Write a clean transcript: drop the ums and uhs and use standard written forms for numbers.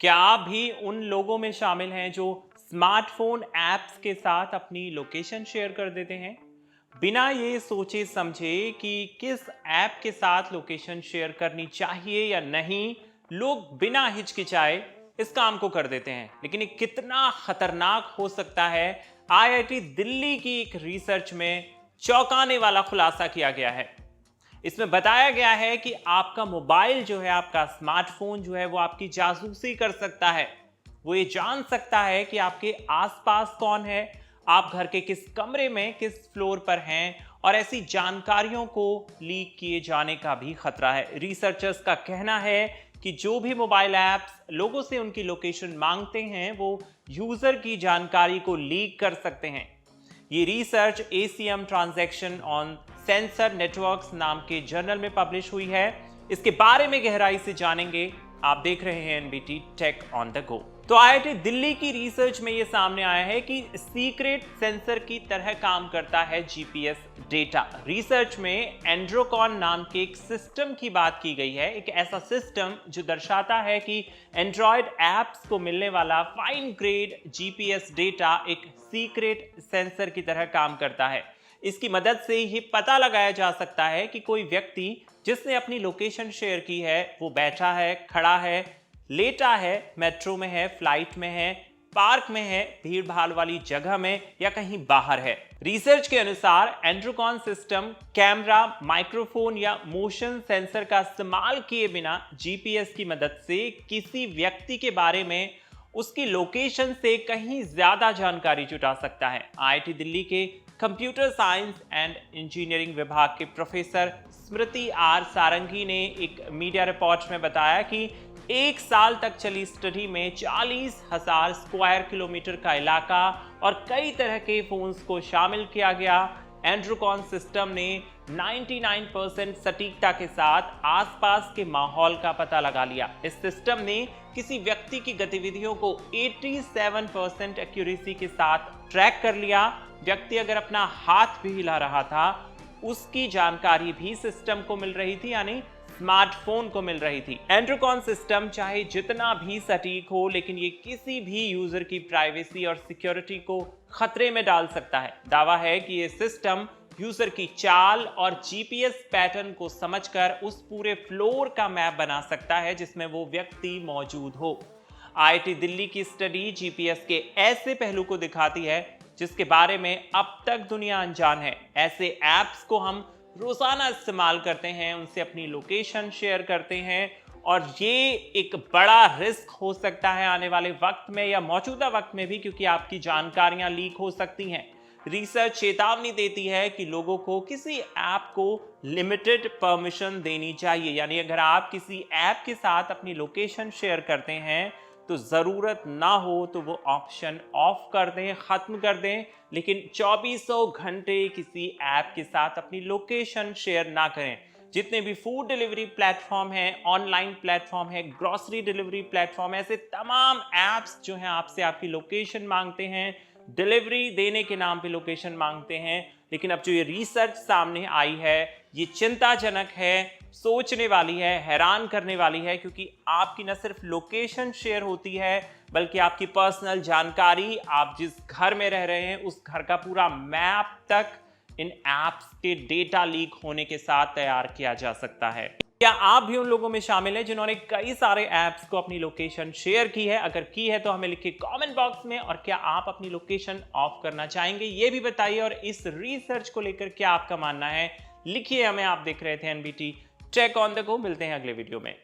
क्या आप भी उन लोगों में शामिल हैं जो स्मार्टफोन ऐप्स के साथ अपनी लोकेशन शेयर कर देते हैं बिना ये सोचे समझे कि किस ऐप के साथ लोकेशन शेयर करनी चाहिए या नहीं? लोग बिना हिचकिचाए इस काम को कर देते हैं, लेकिन ये कितना खतरनाक हो सकता है? आईआईटी दिल्ली की एक रिसर्च में चौंकाने वाला खुलासा किया गया है। इसमें बताया गया है कि आपका मोबाइल जो है, आपका स्मार्टफोन जो है, वो आपकी जासूसी कर सकता है। वो ये जान सकता है कि आपके आसपास कौन है, आप घर के किस कमरे में, किस फ्लोर पर हैं, और ऐसी जानकारियों को लीक किए जाने का भी खतरा है। रिसर्चर्स का कहना है कि जो भी मोबाइल ऐप्स लोगों से उनकी लोकेशन मांगते हैं, वो यूजर की जानकारी को लीक कर सकते हैं। ये research ACM transaction on sensor networks नाम के जर्नल में पब्लिश हुई है। इसके बारे में गहराई से जानेंगे। आप देख रहे हैं NBT tech on the go. तो IIT दिल्ली की रिसर्च में यह सामने आया है कि सीक्रेट सेंसर की तरह काम करता है GPS डेटा। रिसर्च में एंड्रोकॉन नाम के एक सिस्टम की बात की गई है, एक ऐसा सिस्टम जो दर्शाता है कि एंड्रॉयड ऐप्स को मिलने वाला फाइन ग्रेड GPS डेटा एक सीक्रेट सेंसर की तरह काम करता है। इसकी मदद से ये पता लगाया जा सकता है कि कोई व्यक्ति जिसने अपनी लोकेशन शेयर की है, वो बैठा है, खड़ा है, लेटा है, मेट्रो में है, फ्लाइट में है, पार्क में है, भीड़ भाड़ वाली जगह में, या कहीं बाहर है। रिसर्च के अनुसार एंड्रोकॉन सिस्टम कैमरा, माइक्रोफोन या मोशन सेंसर का इस्तेमाल किए बिना GPS की मदद से किसी व्यक्ति के बारे में, उसकी लोकेशन से कहीं ज्यादा जानकारी जुटा सकता है। IIT दिल्ली के कंप्यूटर साइंस एंड इंजीनियरिंग विभाग के प्रोफेसर स्मृति R सारंगी ने एक मीडिया रिपोर्ट में बताया कि एक साल तक चली स्टडी में 40,000 स्क्वायर किलोमीटर का इलाका और कई तरह के फोन्स को शामिल किया गया। एंड्रोकॉन सिस्टम ने 99% सटीकता के साथ आसपास के माहौल का पता लगा लिया। इस सिस्टम ने किसी व्यक्ति की गतिविधियों को 87% एक्यूरेसी के साथ ट्रैक कर लिया। व्यक्ति अगर अपना हाथ भी हिला रहा था, उसकी जानकारी भी सिस्टम को मिल रही थी, यानी स्मार्टफोन को मिल रही थी। एंड्रोकॉन सिस्टम चाहे जितना भी सटीक हो, लेकिन ये किसी भी यूजर की प्राइवेसी और सिक्योरिटी को खतरे में डाल सकता है। दावा है कि ये सिस्टम यूजर की चाल और GPS पैटर्न को समझकर उस पूरे फ्लोर का मैप बना सकता है जिसमें वो व्यक्ति मौजूद हो। IIT दिल्ली की स्टडी GPS के ऐसे पहलू को दिखाती है जिसके बारे में अब तक दुनिया अनजान है। ऐसे ऐप्स को हम रोजाना इस्तेमाल करते हैं, उनसे अपनी लोकेशन शेयर करते हैं, और ये एक बड़ा रिस्क हो सकता है आने वाले वक्त में या मौजूदा वक्त में भी, क्योंकि आपकी जानकारियां लीक हो सकती हैं। रिसर्च चेतावनी देती है कि लोगों को किसी ऐप को लिमिटेड परमिशन देनी चाहिए, यानी अगर आप किसी ऐप के साथ अपनी लोकेशन शेयर करते हैं तो जरूरत ना हो तो वो ऑप्शन ऑफ कर दें, खत्म कर दें, लेकिन 2400 घंटे किसी ऐप के साथ अपनी लोकेशन शेयर ना करें। जितने भी फूड डिलीवरी प्लेटफॉर्म हैं, ऑनलाइन प्लेटफॉर्म है, ग्रोसरी डिलीवरी प्लेटफॉर्म, ऐसे तमाम ऐप्स जो हैं आपसे आपकी लोकेशन मांगते हैं, डिलीवरी देने के नाम पे लोकेशन मांगते हैं। लेकिन अब जो ये रिसर्च सामने आई है, ये चिंताजनक है, सोचने वाली है, हैरान करने वाली है, क्योंकि आपकी न सिर्फ लोकेशन शेयर होती है, बल्कि आपकी पर्सनल जानकारी, आप जिस घर में रह रहे हैं उस घर का पूरा मैप तक इन ऐप्स के डेटा लीक होने के साथ तैयार किया जा सकता है। क्या आप भी उन लोगों में शामिल हैं जिन्होंने कई सारे ऐप्स को अपनी लोकेशन शेयर की है? अगर की है तो हमें लिखिए कमेंट बॉक्स में। और क्या आप अपनी लोकेशन ऑफ करना चाहेंगे, ये भी बताइए। और इस रिसर्च को लेकर क्या आपका मानना है, लिखिए हमें। आप देख रहे थे NBT tech on the go. मिलते हैं अगले वीडियो में।